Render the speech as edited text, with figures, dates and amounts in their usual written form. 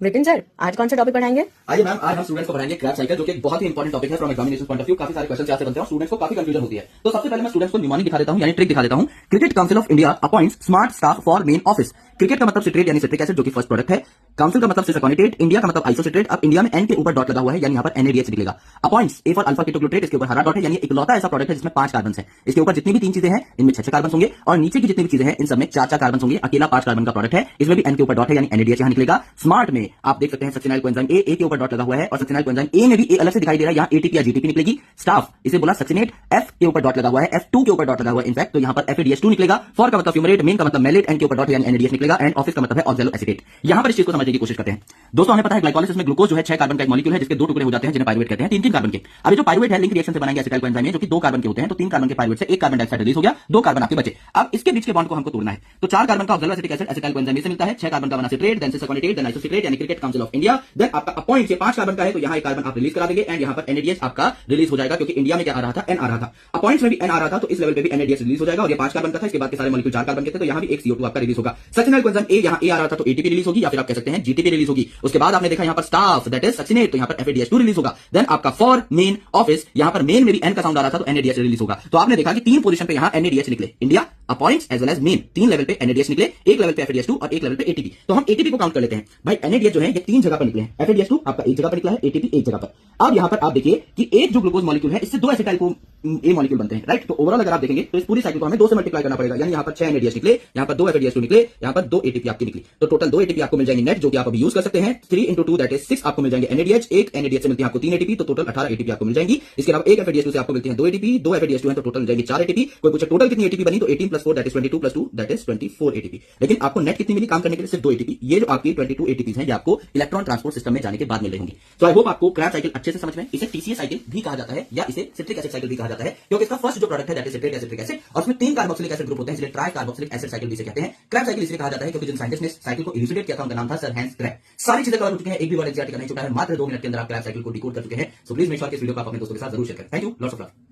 Vipin sir, आज कौन सा टॉपिक पढ़ाएंगे? आइए मैम, आज हम स्टूडेंट्स को पढ़ाएंगे क्रैब साइकिल, जो कि एक बहुत ही इंपॉर्टेंट टॉपिक है from examination point of view. काफी सारे क्वेश्चन यहाँ से बनते हैं और स्टूडेंट्स को काफी कंफ्यूजन होती है। तो सबसे पहले मैं स्टूडेंट्स को न्यूमॉनिक दिखा देता हूँ, यानी ट्रिक दिखा देता हूँ। Cricket council of India appoints smart staff for main office. Cricket का मतलब सिट्रेट यानी सिट्रिक एसिड, जो कि फर्स्ट प्रोडक्ट है। काउंसिल का मतलब सिसकोनिटेट, इंडिया का मतलब आइसोसिट्रेट। अब इंडिया में एन के ऊपर डॉट लगा हुआ है, यानी यहाँ पर NADH निकलेगा। Appoints A for alpha ketoglutarate, इसके ऊपर हरा डॉट है, यानी इकलौता ऐसा प्रोडक्ट है जिसमें 5 कार्बन है। इसके ऊपर जितनी भी 3 चीजें हैं, इनमें 6 कार्बन होंगे और नीचे की जितनी भी चीजें हैं इन सब में 4 कार्बन होंगे। अकेला 5 कार्बन का प्रोडक्ट है, इसमें भी एन के ऊपर डॉट है, यानी NADH यहाँ निकलेगा। स्मार्ट में आप देख सकते हैं सक्सिनाइल कोएंजाइम ए के ऊपर डॉट लगा हुआ है और सक्सिनाइल कोएंजाइम ए में भी ए अलग से दिखाई दे रहा है, यहाँ ATP या GTP निकलेगी। स्टाफ इसे बोला सक्सिनेट, F के ऊपर डॉट लगा हुआ है, F2 के ऊपर डॉट लगा हुआ है इनफैक्ट, तो यहाँ पर FADH2 निकलेगा। फॉर का मतलब फ्यूमरेट, मेन का मतलब मेलेट, एन के ऊपर डॉट है यानी NADH निकलेगा। एंड ऑफिस का मतलब है ऑक्सैलो एसीटेट। यहाँ पर इस चीज को समझने की कोशिश करते हैं। दोस्तों हमें पता है ग्लाइकोलाइसिस में ग्लूकोज जो है 6 कार्बन का एक मॉलिक्यूल है, जिसके 2 टुकड़े हो जाते हैं, जिन्हें पाइरुवेट कहते हैं, 3 कार्बन के। अब जो पाइरुवेट है लिंक रिएक्शन से बनाएंगे एसिटाइल कोएंजाइम में, जो कि 2 कार्बन के होते हैं, तो 3 कार्बन के पाइरुवेट से 1 कार्बन डाइऑक्साइड रिलीज हो गया, 2 कार्बन आपके बचे। अब इसके बीच के बॉन्ड को हमको तोड़ना है, तो 4 कार्बन का oxaloacetic acid acetyl coenzyme से मिलता है, 6 कार्बन का बना citrate, then cisaconitate, then isocitrate, यानी cricket council of India. Then आपका अपॉइंट से 5 कार्बन का है, तो यहाँ 1 कार्बन आप रिलीज करा देंगे एंड यहाँ पर NADH आपका रिलीज हो जाएगा, क्योंकि इंडिया में क्या आ रहा था, N आ रहा था। अपॉइंट्स में भी N आ रहा था, तो इस लेवल पे भी NADH रिलीज हो जाएगा और ये 5 कार्बन का था। इसके बाद के सारे मॉलिक्यूल 4 कार्बन के थे, तो यहाँ भी एक CO2 आपका रिलीज होगा। सक्सिनाइल कोएंजाइम ए, यहाँ A आ रहा था तो ATP रिलीज होगी, या फिर आप कह सकते हैं GTP रिलीज होगी। उसके बाद आपने देखा यहाँ पर स्टाफ दैट इज सक्सिनेट, तो यहाँ पर FADH2 रिलीज होगा। देन आपका फॉर मेन ऑफिस, यहाँ पर मेन में भी N का साउंड आ रहा था तो NADH रिलीज होगा। तो आपने देखा कि 3 पोजीशन पे यहाँ NADH निकले, India, appoints as well as men, 3 level पे NADH निकले, एक लेवल पे FADH2 और एक लेवल पे ATP। तो हम ATP को काउंट कर लेते हैं। भाई NADH जो है ये 3 जगह पर निकले हैं, FADH2 आपका एक जगह पर निकला है, ATP एक जगह पर। अब यहाँ पर आप देखिए कि एक जो ग्लूकोज मॉलिक्यूल है इससे 2 एसिटाइल को ए मॉलिक्यूल बनते हैं, राइट। तो ओवरऑल अगर आप देखेंगे तो इस पूरी साइकिल को हमें 2 से मल्टीप्लाई करना पड़ेगा, यानी यहाँ पर 6 NADH निकले, यहाँ पर 2 FADH2 निकले, यहाँ पर 2 ATP आपकी निकली। तो टोटल 2 ATP आपको मिल जाएंगे नेट, जो कि आप अभी यूज कर सकते हैं। 3 into 2 दैट इज 6 आपको मिल जाएंगे NADH, एक NADH से मिलती है आपको 3 ATP, तो टोटल 18 ATP आपको मिल जाएंगी। इसके अलावा एक FADH2 से आपको मिलती है 2 ATP, 2 FADH2 है तो टोटल मिल जाएंगे 4 ATP। कोई पूछे टोटल कितनी ATP बनी, तो 18 + 4 that is 22 + 2 that is 24 ATP। लेकिन आपको नेट कितनी मिली काम करने के लिए, सिर्फ 2 ATP। ये जो आपकी 22 ATP है, ये आपको इलेक्ट्रॉन ट्रांसपोर्ट सिस्टम में जाने के बाद मिल रही होंगी। तो आई होप आपको क्रैब साइकिल अच्छे से समझ में। इसे TCA साइकिल भी कहा जाता है या इसे सिट्रिक एसिड साइकिल भी कहा जाता है, क्योंकि इसका फर्स्ट जो प्रोडक्ट है that is citrate acid acid और उसमें 3 कार्बोक्सिलिक एसिड ग्रुप होते हैं, इसलिए ट्राई कार्बोक्सिलिक एसिड साइकिल भी इसे कहते हैं। क्रैब साइकिल इसलिए कहा जाता है क्योंकि जिन साइंटिस्ट ने साइकिल को इल्यूसिडेट किया था उनका नाम था सर हैंस क्रैब। सारी चीजें कवर हो चुकी हैं, एक भी वर्ड एग्जैक्ट करना नहीं छूटा है। मात्र 2 मिनट के अंदर आप क्रैब साइकिल को डिकोड कर चुके हैं। सो प्लीज मेक श्योर कि इस वीडियो को आप अपने दोस्तों के साथ जरूर शेयर करें। Thank you, lots of love.